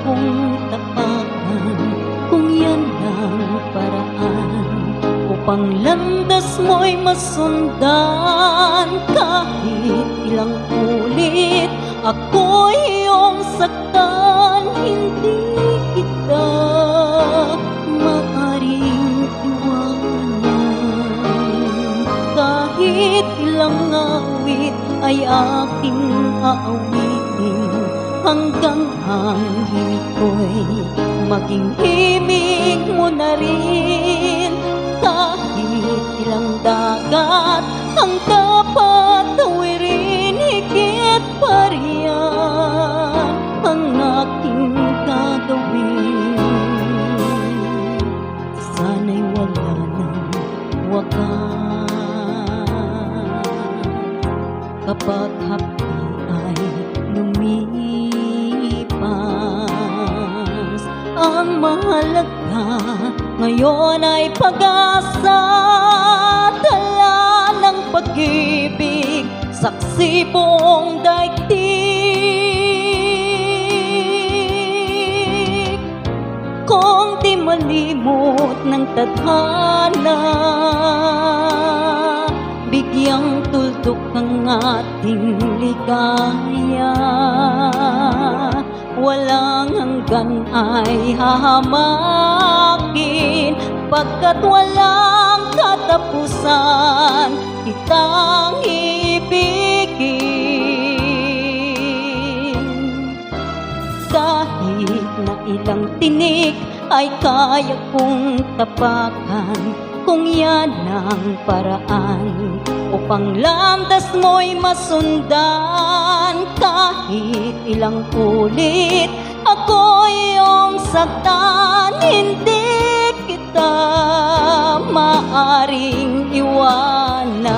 kong tapakan kung yan ang paraan upang landas mo'y masundan. Kahit ilang ulit ako'y iyong saktan, hindi kita maaring iwanan. Kahit ilang awit ay aking aawitin, hanggang ang himig ko'y maging himig mo na rin. Kahit ilang dagat ang dapat tawirin, higit pa riyan ang aking gagawin. Sana'y wala ng wakas kapag hapdi ay lumipas. Ang mahalaga ngayon ay pag-asa, dala ng pag-ibig, saksi buong daigdig. Kung di malimot ng tadhana, bigyang tuldok ang ating ligaya. Walang hanggan ay hahamakin, pagkat walang katapusan kitang ibigin. Kahit na ilang tinik ay kaya kong tapakan kung yan ang paraan upang landas mo'y masundan. Kahit ilang ulit ako'y iyong saktan, hindi kita maaring iwanan.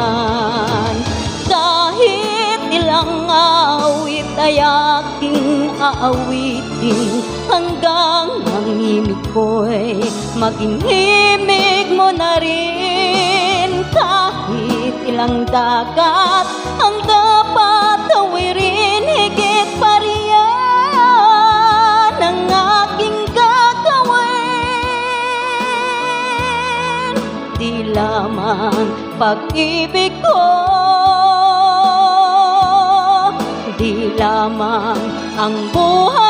Kahit ilang awit ay aking aawitin, hanggang ang himig ko'y maging himig mo na rin. Kahit ilang dagat ang dapat tawirin, higit pa riyan ang aking gagawin. Di lamang pag-ibig ko, di lamang ang buhay